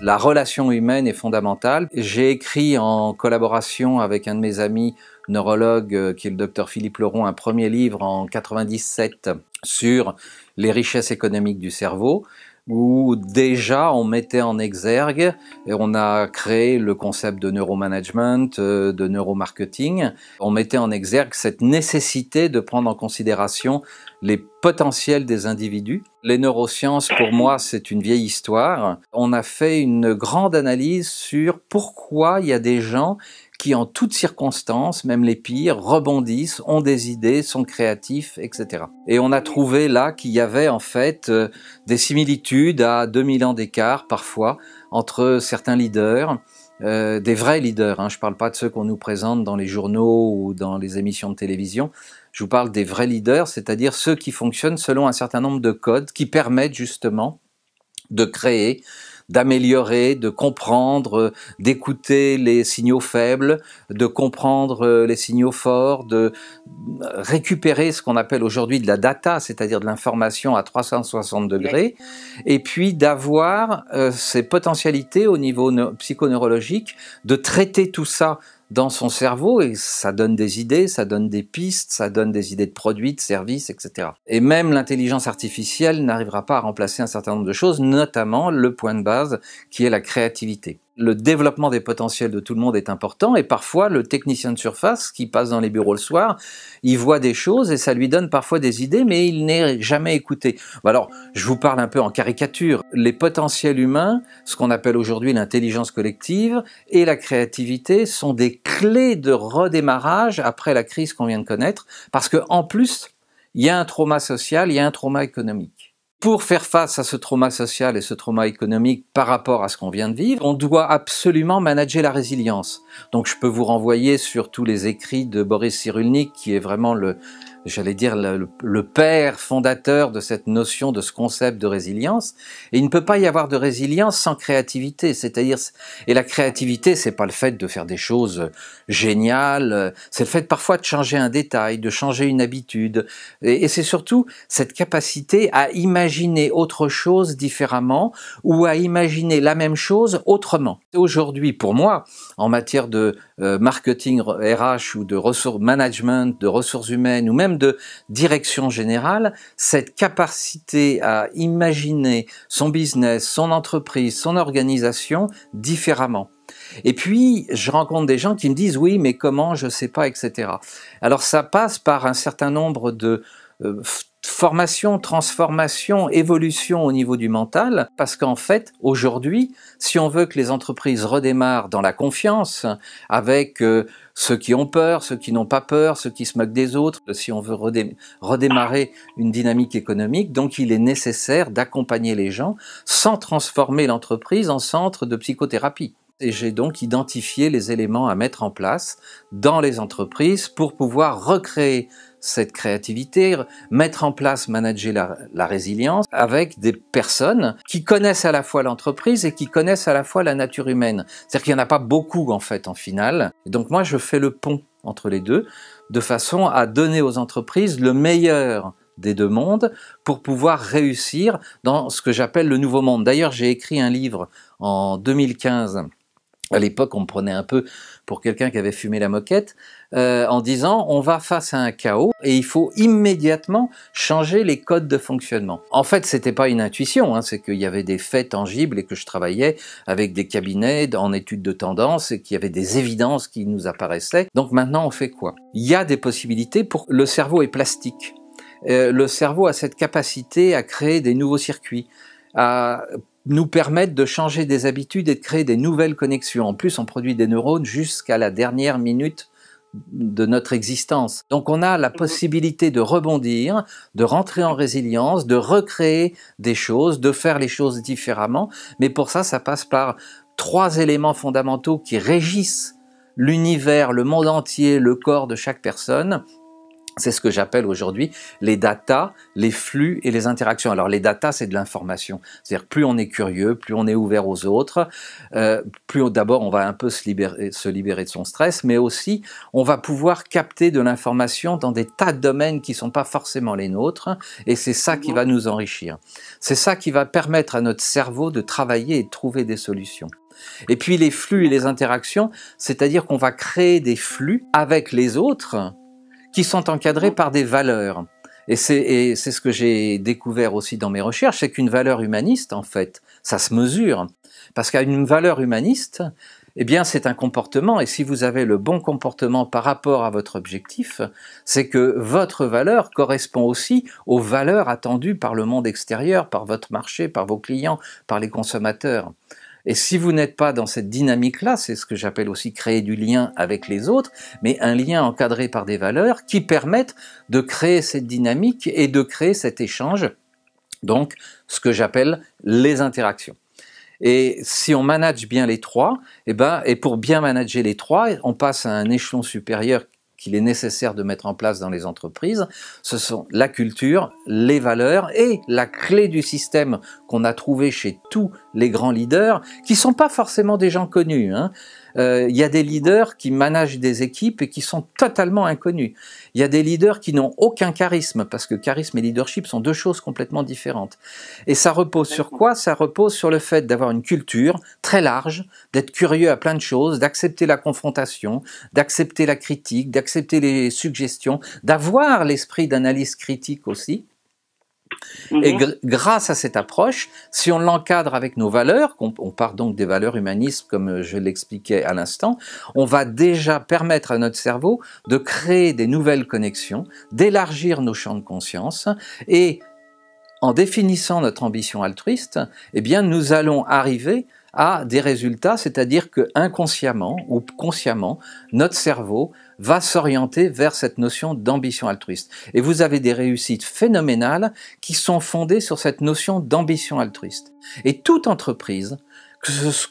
La relation humaine est fondamentale. J'ai écrit en collaboration avec un de mes amis neurologue, qui est le docteur Philippe Leron, un premier livre en 97 sur les richesses économiques du cerveau, où déjà on mettait en exergue et on a créé le concept de neuromanagement, de neuromarketing. On mettait en exergue cette nécessité de prendre en considération les potentiels des individus. Les neurosciences, pour moi, c'est une vieille histoire. On a fait une grande analyse sur pourquoi il y a des gens qui, en toutes circonstances, même les pires, rebondissent, ont des idées, sont créatifs, etc. Et on a trouvé là qu'il y avait en fait des similitudes à 2000 ans d'écart, parfois, entre certains leaders, des vrais leaders, je ne parle pas de ceux qu'on nous présente dans les journaux ou dans les émissions de télévision, je vous parle des vrais leaders, c'est-à-dire ceux qui fonctionnent selon un certain nombre de codes qui permettent justement de créer, d'améliorer, de comprendre, d'écouter les signaux faibles, de comprendre les signaux forts, de récupérer ce qu'on appelle aujourd'hui de la data, c'est-à-dire de l'information à 360 degrés, et puis d'avoir ces potentialités au niveau psychoneurologique, de traiter tout ça dans son cerveau, et ça donne des idées, ça donne des pistes, ça donne des idées de produits, de services, etc. Et même l'intelligence artificielle n'arrivera pas à remplacer un certain nombre de choses, notamment le point de base qui est la créativité. Le développement des potentiels de tout le monde est important, et parfois le technicien de surface qui passe dans les bureaux le soir, il voit des choses et ça lui donne parfois des idées, mais il n'est jamais écouté. Alors, je vous parle un peu en caricature. Les potentiels humains, ce qu'on appelle aujourd'hui l'intelligence collective et la créativité, sont des clés de redémarrage après la crise qu'on vient de connaître, parce qu'en plus, il y a un trauma social, il y a un trauma économique. Pour faire face à ce trauma social et ce trauma économique par rapport à ce qu'on vient de vivre, on doit absolument manager la résilience. Donc je peux vous renvoyer sur tous les écrits de Boris Cyrulnik, qui est vraiment le père fondateur de cette notion, de ce concept de résilience. Et il ne peut pas y avoir de résilience sans créativité. C'est-à-dire, et la créativité, c'est pas le fait de faire des choses géniales, c'est le fait parfois de changer un détail, de changer une habitude. Et c'est surtout cette capacité à imaginer autre chose différemment ou à imaginer la même chose autrement. Aujourd'hui, pour moi, en matière de marketing RH ou de ressources management, de ressources humaines ou même de direction générale, cette capacité à imaginer son business, son entreprise, son organisation différemment. Et puis, je rencontre des gens qui me disent « oui, mais comment, je sais pas, etc. » Alors ça passe par un certain nombre de formation, transformation, évolution au niveau du mental, parce qu'en fait, aujourd'hui, si on veut que les entreprises redémarrent dans la confiance, avec ceux qui ont peur, ceux qui n'ont pas peur, ceux qui se moquent des autres, si on veut redémarrer une dynamique économique, donc il est nécessaire d'accompagner les gens sans transformer l'entreprise en centre de psychothérapie. Et j'ai donc identifié les éléments à mettre en place dans les entreprises pour pouvoir recréer cette créativité, mettre en place, manager la résilience avec des personnes qui connaissent à la fois l'entreprise et qui connaissent à la fois la nature humaine. C'est-à-dire qu'il n'y en a pas beaucoup en fait en finale. Donc moi je fais le pont entre les deux de façon à donner aux entreprises le meilleur des deux mondes pour pouvoir réussir dans ce que j'appelle le nouveau monde. D'ailleurs j'ai écrit un livre en 2015. À l'époque, on me prenait un peu pour quelqu'un qui avait fumé la moquette, en disant on va face à un chaos et il faut immédiatement changer les codes de fonctionnement. En fait, c'était pas une intuition, c'est qu'il y avait des faits tangibles et que je travaillais avec des cabinets en études de tendance et qu'il y avait des évidences qui nous apparaissaient. Donc maintenant, on fait quoi? Il y a des possibilités pour... Le cerveau est plastique. Le cerveau a cette capacité à créer des nouveaux circuits, à nous permettre de changer des habitudes et de créer des nouvelles connexions. En plus, on produit des neurones jusqu'à la dernière minute de notre existence. Donc on a la possibilité de rebondir, de rentrer en résilience, de recréer des choses, de faire les choses différemment. Mais pour ça, ça passe par 3 éléments fondamentaux qui régissent l'univers, le monde entier, le corps de chaque personne. C'est ce que j'appelle aujourd'hui les data, les flux et les interactions. Alors les data, c'est de l'information. C'est-à-dire plus on est curieux, plus on est ouvert aux autres, plus d'abord on va un peu se libérer de son stress, mais aussi on va pouvoir capter de l'information dans des tas de domaines qui ne sont pas forcément les nôtres, et c'est ça qui va nous enrichir. C'est ça qui va permettre à notre cerveau de travailler et de trouver des solutions. Et puis les flux et les interactions, c'est-à-dire qu'on va créer des flux avec les autres, qui sont encadrés par des valeurs. Et c'est ce que j'ai découvert aussi dans mes recherches, c'est qu'une valeur humaniste, en fait, ça se mesure. Parce qu'une valeur humaniste, eh bien, c'est un comportement, et si vous avez le bon comportement par rapport à votre objectif, c'est que votre valeur correspond aussi aux valeurs attendues par le monde extérieur, par votre marché, par vos clients, par les consommateurs. Et si vous n'êtes pas dans cette dynamique-là, c'est ce que j'appelle aussi créer du lien avec les autres, mais un lien encadré par des valeurs qui permettent de créer cette dynamique et de créer cet échange, donc ce que j'appelle les interactions. Et si on manage bien les trois, et pour bien manager les trois, on passe à un échelon supérieur qu'il est nécessaire de mettre en place dans les entreprises, ce sont la culture, les valeurs et la clé du système qu'on a trouvé chez tous les grands leaders, qui ne sont pas forcément des gens connus, hein. Y a des leaders qui managent des équipes et qui sont totalement inconnus. Il y a des leaders qui n'ont aucun charisme, parce que charisme et leadership sont deux choses complètement différentes. Et ça repose sur quoi? Ça repose sur le fait d'avoir une culture très large, d'être curieux à plein de choses, d'accepter la confrontation, d'accepter la critique, d'accepter les suggestions, d'avoir l'esprit d'analyse critique aussi. Et grâce à cette approche, si on l'encadre avec nos valeurs, on part donc des valeurs humanistes comme je l'expliquais à l'instant, on va déjà permettre à notre cerveau de créer des nouvelles connexions, d'élargir nos champs de conscience, et en définissant notre ambition altruiste, eh bien nous allons arriver à des résultats, c'est-à-dire que inconsciemment ou consciemment, notre cerveau va s'orienter vers cette notion d'ambition altruiste. Et vous avez des réussites phénoménales qui sont fondées sur cette notion d'ambition altruiste. Et toute entreprise,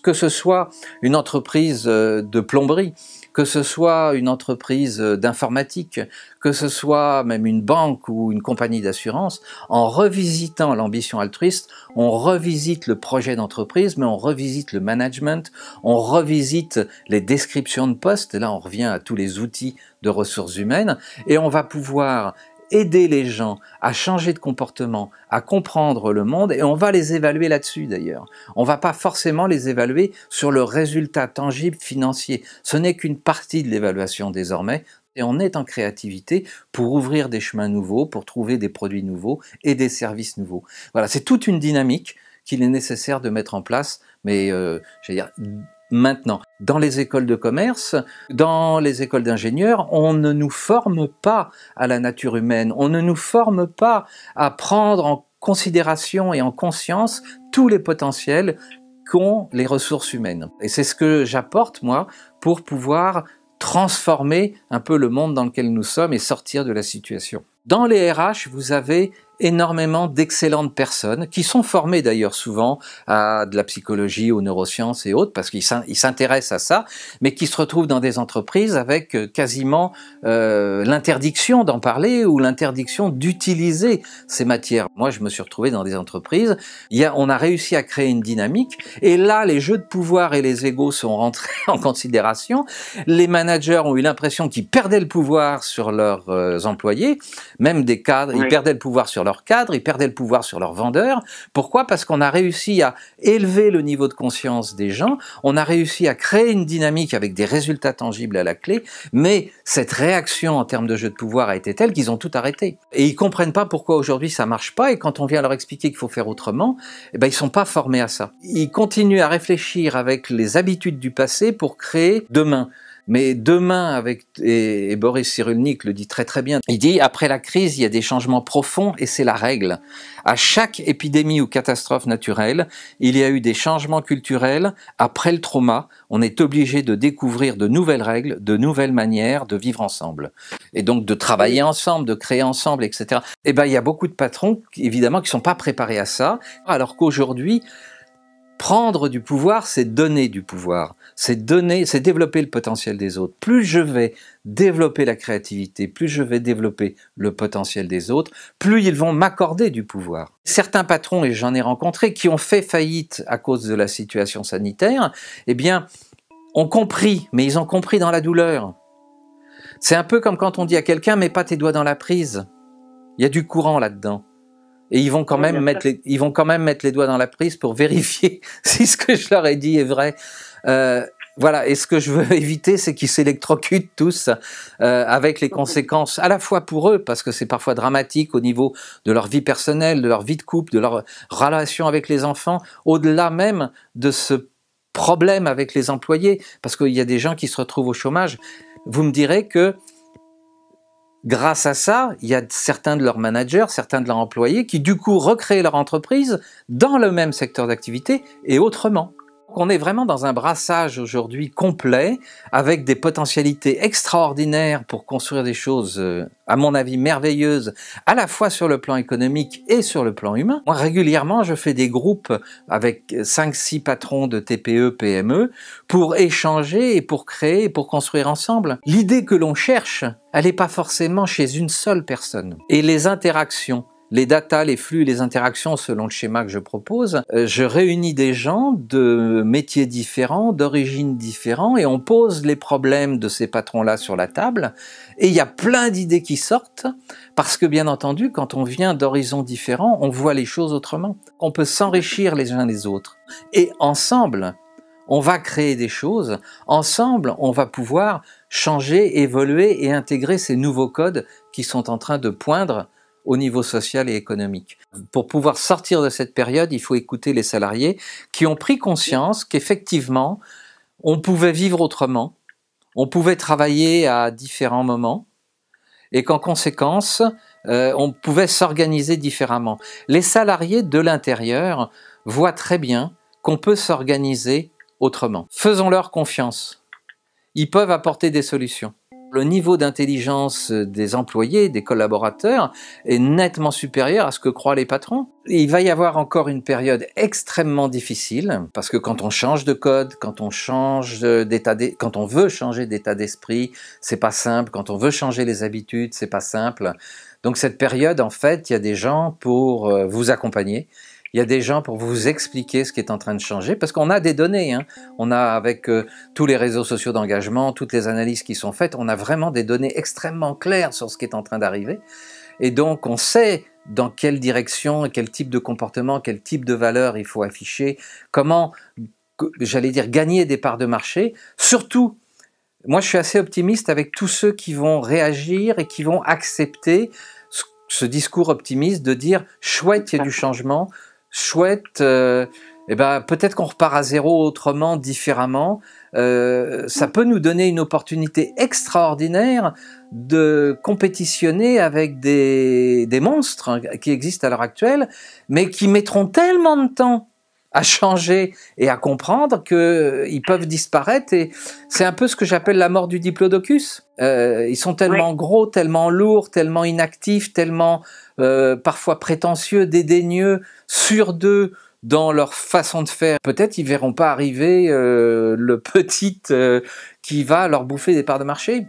que ce soit une entreprise de plomberie, que ce soit une entreprise d'informatique, que ce soit même une banque ou une compagnie d'assurance, en revisitant l'ambition altruiste, on revisite le projet d'entreprise, mais on revisite le management, on revisite les descriptions de postes, et là on revient à tous les outils de ressources humaines, et on va pouvoir aider les gens à changer de comportement, à comprendre le monde, et on va les évaluer là-dessus d'ailleurs. On ne va pas forcément les évaluer sur le résultat tangible financier. Ce n'est qu'une partie de l'évaluation désormais, et on est en créativité pour ouvrir des chemins nouveaux, pour trouver des produits nouveaux et des services nouveaux. Voilà, c'est toute une dynamique qu'il est nécessaire de mettre en place, mais je veux dire, maintenant, dans les écoles de commerce, dans les écoles d'ingénieurs, on ne nous forme pas à la nature humaine, on ne nous forme pas à prendre en considération et en conscience tous les potentiels qu'ont les ressources humaines. Et c'est ce que j'apporte, moi, pour pouvoir transformer un peu le monde dans lequel nous sommes et sortir de la situation. Dans les RH, vous avez énormément d'excellentes personnes qui sont formées d'ailleurs souvent à de la psychologie, aux neurosciences et autres, parce qu'ils s'intéressent à ça, mais qui se retrouvent dans des entreprises avec quasiment l'interdiction d'en parler ou l'interdiction d'utiliser ces matières. Moi, je me suis retrouvé dans des entreprises, on a réussi à créer une dynamique, et là, les jeux de pouvoir et les égos sont rentrés en considération. Les managers ont eu l'impression qu'ils perdaient le pouvoir sur leurs employés, même des cadres, ils perdaient le pouvoir sur leurs cadres, ils perdaient le pouvoir sur leurs vendeurs. Pourquoi? Parce qu'on a réussi à élever le niveau de conscience des gens, on a réussi à créer une dynamique avec des résultats tangibles à la clé, mais cette réaction en termes de jeu de pouvoir a été telle qu'ils ont tout arrêté. Et ils comprennent pas pourquoi aujourd'hui ça marche pas, et quand on vient leur expliquer qu'il faut faire autrement, eh ben ils sont pas formés à ça. Ils continuent à réfléchir avec les habitudes du passé pour créer demain. Mais demain, et Boris Cyrulnik le dit très très bien, il dit après la crise, il y a des changements profonds et c'est la règle. À chaque épidémie ou catastrophe naturelle, il y a eu des changements culturels. Après le trauma, on est obligé de découvrir de nouvelles règles, de nouvelles manières de vivre ensemble. Et donc de travailler ensemble, de créer ensemble, etc. Et ben il y a beaucoup de patrons, évidemment, qui sont pas préparés à ça, alors qu'aujourd'hui, Prendre du pouvoir, c'est donner du pouvoir. C'est développer le potentiel des autres. Plus je vais développer la créativité, plus je vais développer le potentiel des autres, plus ils vont m'accorder du pouvoir. Certains patrons, et j'en ai rencontré, qui ont fait faillite à cause de la situation sanitaire, eh bien, ont compris, mais ils ont compris dans la douleur. C'est un peu comme quand on dit à quelqu'un, mets pas tes doigts dans la prise. Il y a du courant là-dedans. Et ils vont quand même mettre les doigts dans la prise pour vérifier si ce que je leur ai dit est vrai. Voilà. Et ce que je veux éviter, c'est qu'ils s'électrocutent tous, avec les conséquences à la fois pour eux, parce que c'est parfois dramatique au niveau de leur vie personnelle, de leur vie de couple, de leur relation avec les enfants, au-delà même de ce problème avec les employés, parce qu'il y a des gens qui se retrouvent au chômage. Vous me direz que grâce à ça, il y a certains de leurs managers, certains de leurs employés qui du coup recréent leur entreprise dans le même secteur d'activité et autrement. On est vraiment dans un brassage aujourd'hui complet avec des potentialités extraordinaires pour construire des choses, à mon avis, merveilleuses, à la fois sur le plan économique et sur le plan humain. Moi, régulièrement, je fais des groupes avec 5-6 patrons de TPE, PME pour échanger et pour créer et pour construire ensemble. L'idée que l'on cherche, elle n'est pas forcément chez une seule personne. Et les interactions, les datas, les flux, les interactions selon le schéma que je propose, je réunis des gens de métiers différents, d'origines différentes, et on pose les problèmes de ces patrons-là sur la table, et il y a plein d'idées qui sortent, parce que bien entendu, quand on vient d'horizons différents, on voit les choses autrement. On peut s'enrichir les uns les autres, et ensemble, on va créer des choses, ensemble, on va pouvoir changer, évoluer et intégrer ces nouveaux codes qui sont en train de poindre au niveau social et économique. Pour pouvoir sortir de cette période, il faut écouter les salariés qui ont pris conscience qu'effectivement, on pouvait vivre autrement, on pouvait travailler à différents moments, et qu'en conséquence, on pouvait s'organiser différemment. Les salariés de l'intérieur voient très bien qu'on peut s'organiser autrement. Faisons-leur confiance. Ils peuvent apporter des solutions. Le niveau d'intelligence des employés, des collaborateurs, est nettement supérieur à ce que croient les patrons. Et il va y avoir encore une période extrêmement difficile, parce que quand on change de code, quand on quand on veut changer d'état d'esprit, c'est pas simple. Quand on veut changer les habitudes, c'est pas simple. Donc cette période, en fait, il y a des gens pour vous accompagner. Il y a des gens pour vous expliquer ce qui est en train de changer, parce qu'on a des données, hein. On a, avec tous les réseaux sociaux d'engagement, toutes les analyses qui sont faites, on a vraiment des données extrêmement claires sur ce qui est en train d'arriver. Et donc, on sait dans quelle direction, quel type de comportement, quel type de valeur il faut afficher, comment, j'allais dire, gagner des parts de marché. Surtout, moi, je suis assez optimiste avec tous ceux qui vont réagir et qui vont accepter ce discours optimiste de dire « chouette, il y a du changement ». Chouette, eh ben, peut-être qu'on repart à zéro autrement, différemment. Ça peut nous donner une opportunité extraordinaire de compétitionner avec des monstres qui existent à l'heure actuelle, mais qui mettront tellement de temps à changer et à comprendre qu'ils peuvent disparaître. Et c'est un peu ce que j'appelle la mort du diplodocus. Ils sont tellement gros, tellement lourds, tellement inactifs, tellement parfois prétentieux, dédaigneux, sûrs d'eux dans leur façon de faire. Peut-être ils verront pas arriver le petit qui va leur bouffer des parts de marché.